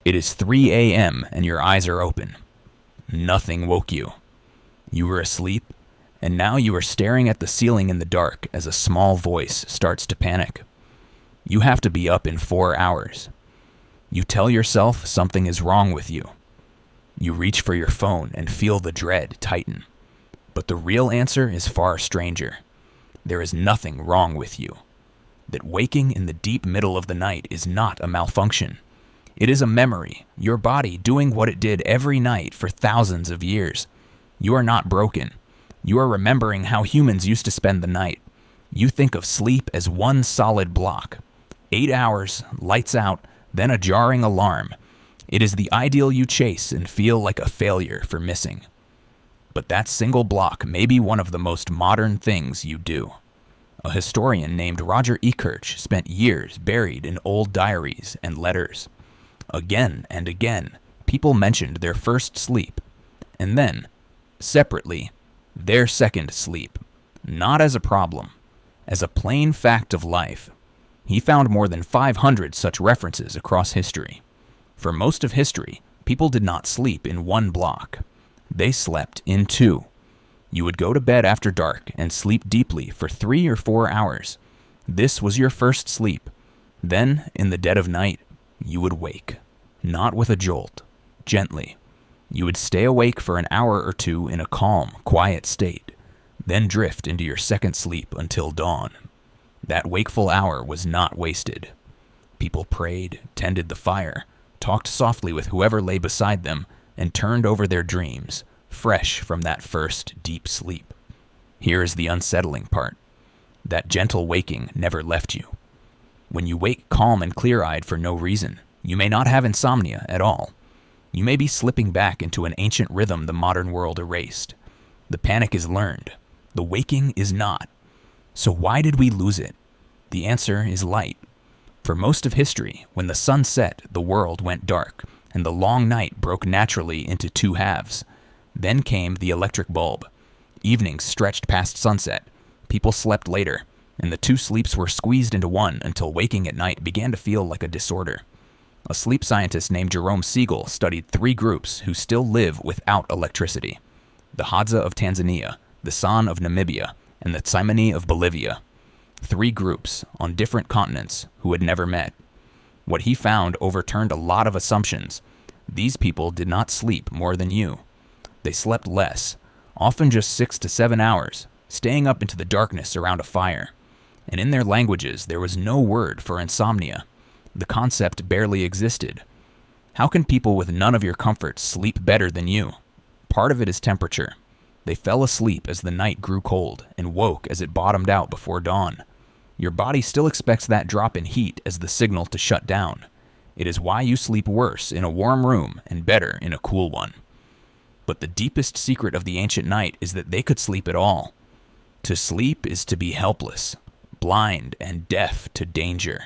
It is 3 a.m. and your eyes are open. Nothing woke you. You were asleep, and now you are staring at the ceiling in the dark as a small voice starts to panic. You have to be up in 4 hours. You tell yourself something is wrong with you. You reach for your phone and feel the dread tighten. But the real answer is far stranger. There is nothing wrong with you. That waking in the deep middle of the night is not a malfunction. It is a memory, your body doing what it did every night for thousands of years. You are not broken. You are remembering how humans used to spend the night. You think of sleep as one solid block. 8 hours, lights out, then a jarring alarm. It is the ideal you chase and feel like a failure for missing. But that single block may be one of the most modern things you do. A historian named Roger Ekirch spent years buried in old diaries and letters. Again and again, people mentioned their first sleep, and then, separately, their second sleep, not as a problem, as a plain fact of life. He found more than 500 such references across history. For most of history, people did not sleep in one block. They slept in two. You would go to bed after dark and sleep deeply for 3 or 4 hours. This was your first sleep. Then, in the dead of night, you would wake, not with a jolt, gently. You would stay awake for an hour or two in a calm, quiet state, then drift into your second sleep until dawn. That wakeful hour was not wasted. People prayed, tended the fire, talked softly with whoever lay beside them, and turned over their dreams, fresh from that first deep sleep. Here is the unsettling part. That gentle waking never left you. When you wake calm and clear-eyed for no reason, you may not have insomnia at all. You may be slipping back into an ancient rhythm the modern world erased. The panic is learned. The waking is not. So why did we lose it? The answer is light. For most of history, when the sun set, the world went dark, and the long night broke naturally into two halves. Then came the electric bulb. Evenings stretched past sunset. People slept later, and the two sleeps were squeezed into one until waking at night began to feel like a disorder. A sleep scientist named Jerome Siegel studied 3 groups who still live without electricity: the Hadza of Tanzania, the San of Namibia, and the Tsimané of Bolivia. 3 groups on different continents who had never met. What he found overturned a lot of assumptions. These people did not sleep more than you. They slept less, often just 6 to 7 hours, staying up into the darkness around a fire. And in their languages, there was no word for insomnia. The concept barely existed. How can people with none of your comforts sleep better than you? Part of it is temperature. They fell asleep as the night grew cold and woke as it bottomed out before dawn. Your body still expects that drop in heat as the signal to shut down. It is why you sleep worse in a warm room and better in a cool one. But the deepest secret of the ancient night is that they could sleep at all. To sleep is to be helpless, blind and deaf to danger.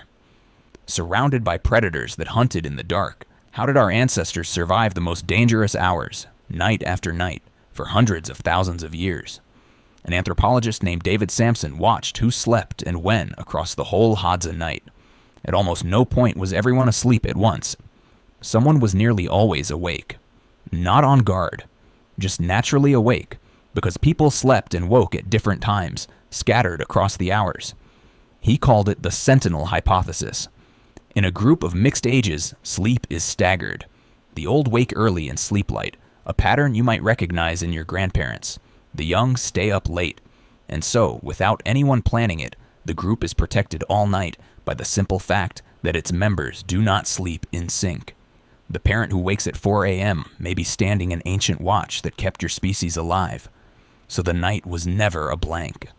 Surrounded by predators that hunted in the dark, how did our ancestors survive the most dangerous hours, night after night, for hundreds of thousands of years? An anthropologist named David Samson watched who slept and when across the whole Hadza night. At almost no point was everyone asleep at once. Someone was nearly always awake. Not on guard, just naturally awake, because people slept and woke at different times, scattered across the hours. He called it the sentinel hypothesis. In a group of mixed ages, sleep is staggered. The old wake early and sleep light, a pattern you might recognize in your grandparents. The young stay up late. And so, without anyone planning it, the group is protected all night by the simple fact that its members do not sleep in sync. The parent who wakes at 4 a.m. may be standing an ancient watch that kept your species alive. So the night was never a blank.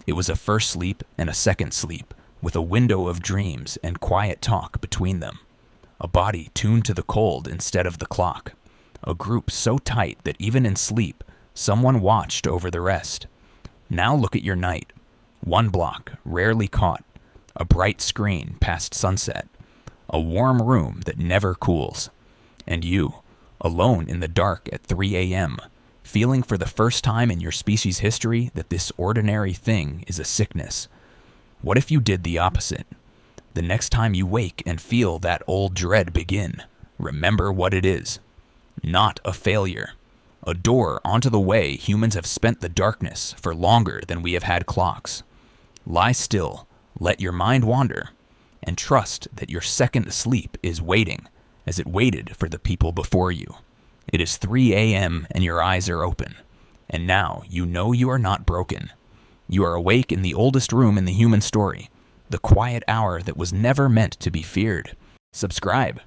It was a first sleep and a second sleep, with a window of dreams and quiet talk between them. A body tuned to the cold instead of the clock. A group so tight that even in sleep, someone watched over the rest. Now look at your night. One block, rarely caught. A bright screen past sunset. A warm room that never cools. And you, alone in the dark at 3 a.m., feeling for the first time in your species' history that this ordinary thing is a sickness. What if you did the opposite? The next time you wake and feel that old dread begin, remember what it is. Not a failure. A door onto the way humans have spent the darkness for longer than we have had clocks. Lie still, let your mind wander, and trust that your second sleep is waiting as it waited for the people before you. It is 3 a.m. and your eyes are open, and now you know you are not broken. You are awake in the oldest room in the human story, the quiet hour that was never meant to be feared. Subscribe